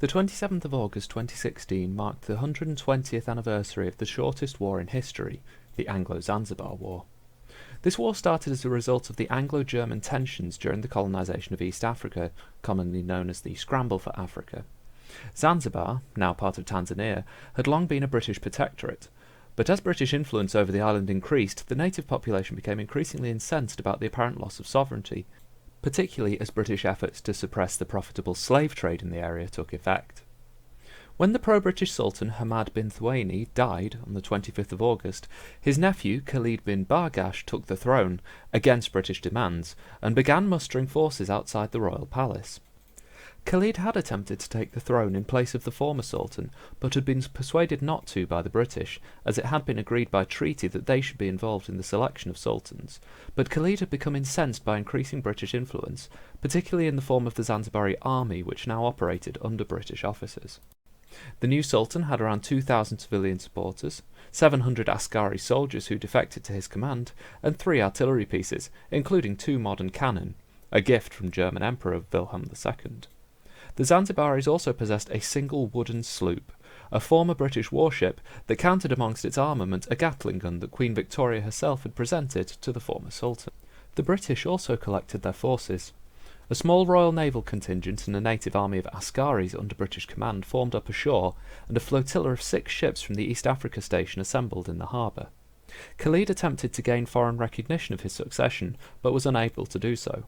The 27th of August 2016 marked the 120th anniversary of the shortest war in history, the Anglo-Zanzibar War. This war started as a result of the Anglo-German tensions during the colonisation of East Africa, commonly known as the Scramble for Africa. Zanzibar, now part of Tanzania, had long been a British protectorate, but as British influence over the island increased, the native population became increasingly incensed about the apparent loss of sovereignty, particularly as British efforts to suppress the profitable slave trade in the area took effect. When the pro-British Sultan Hamad bin Thuwaini died on the 25th of August, his nephew Khalid bin Bargash took the throne, against British demands, and began mustering forces outside the royal palace. Khalid had attempted to take the throne in place of the former Sultan, but had been persuaded not to by the British, as it had been agreed by treaty that they should be involved in the selection of sultans. But Khalid had become incensed by increasing British influence, particularly in the form of the Zanzibari army, which now operated under British officers. The new Sultan had around 2,000 civilian supporters, 700 Askari soldiers who defected to his command, and 3 artillery pieces, including 2 modern cannon, a gift from German Emperor Wilhelm II. The Zanzibaris also possessed a single wooden sloop, a former British warship that counted amongst its armament a Gatling gun that Queen Victoria herself had presented to the former Sultan. The British also collected their forces. A small Royal Naval contingent and a native army of Askaris under British command formed up ashore, and a flotilla of 6 ships from the East Africa station assembled in the harbour. Khalid attempted to gain foreign recognition of his succession, but was unable to do so.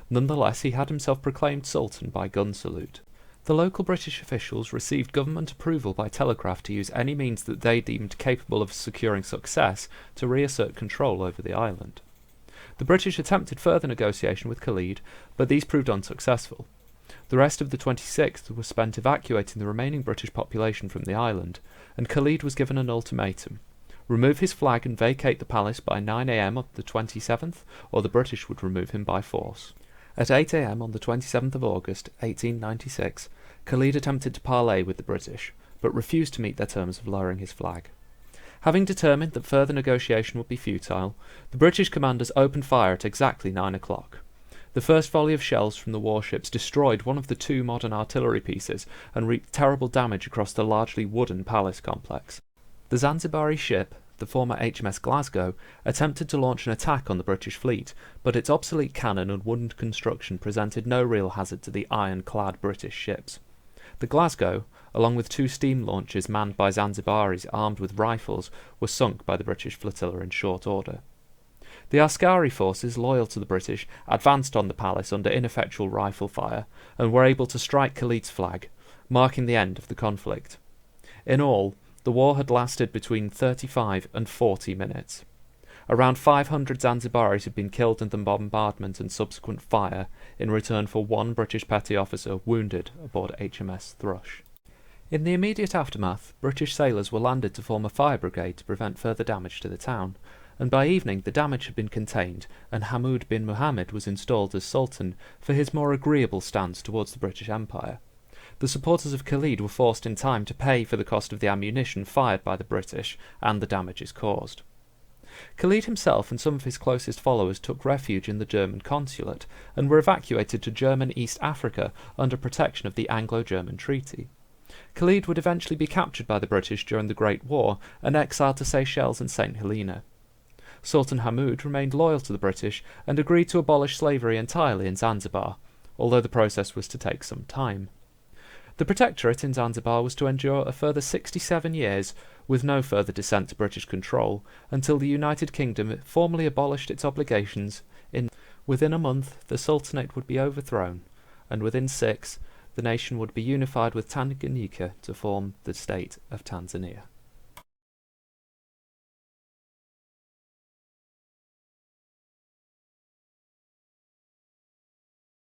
Nonetheless, he had himself proclaimed Sultan by gun salute. The local British officials received government approval by telegraph to use any means that they deemed capable of securing success to reassert control over the island. The British attempted further negotiation with Khalid, but these proved unsuccessful. The rest of the 26th was spent evacuating the remaining British population from the island, and Khalid was given an ultimatum: remove his flag and vacate the palace by 9 a.m. on the 27th, or the British would remove him by force. At 8 a.m. on the 27th of August, 1896, Khalid attempted to parley with the British, but refused to meet their terms of lowering his flag. Having determined that further negotiation would be futile, the British commanders opened fire at exactly 9 o'clock. The first volley of shells from the warships destroyed one of the 2 modern artillery pieces and wreaked terrible damage across the largely wooden palace complex. The Zanzibari ship, the former HMS Glasgow, attempted to launch an attack on the British fleet, but its obsolete cannon and wooden construction presented no real hazard to the iron-clad British ships. The Glasgow, along with 2 steam launches manned by Zanzibaris armed with rifles, were sunk by the British flotilla in short order. The Askari forces, loyal to the British, advanced on the palace under ineffectual rifle fire, and were able to strike Khalid's flag, marking the end of the conflict. In all, the war had lasted between 35 and 40 minutes. Around 500 Zanzibaris had been killed in the bombardment and subsequent fire, in return for 1 British petty officer wounded aboard HMS Thrush. In the immediate aftermath, British sailors were landed to form a fire brigade to prevent further damage to the town, and by evening the damage had been contained, and Hamoud bin Muhammad was installed as Sultan for his more agreeable stance towards the British Empire. The supporters of Khalid were forced in time to pay for the cost of the ammunition fired by the British and the damages caused. Khalid himself and some of his closest followers took refuge in the German consulate and were evacuated to German East Africa under protection of the Anglo-German Treaty. Khalid would eventually be captured by the British during the Great War and exiled to Seychelles and St. Helena. Sultan Hamoud remained loyal to the British and agreed to abolish slavery entirely in Zanzibar, although the process was to take some time. The protectorate in Zanzibar was to endure a further 67 years, with no further descent to British control, until the United Kingdom formally abolished its obligations. Within a month, the Sultanate would be overthrown, and within 6, the nation would be unified with Tanganyika to form the state of Tanzania.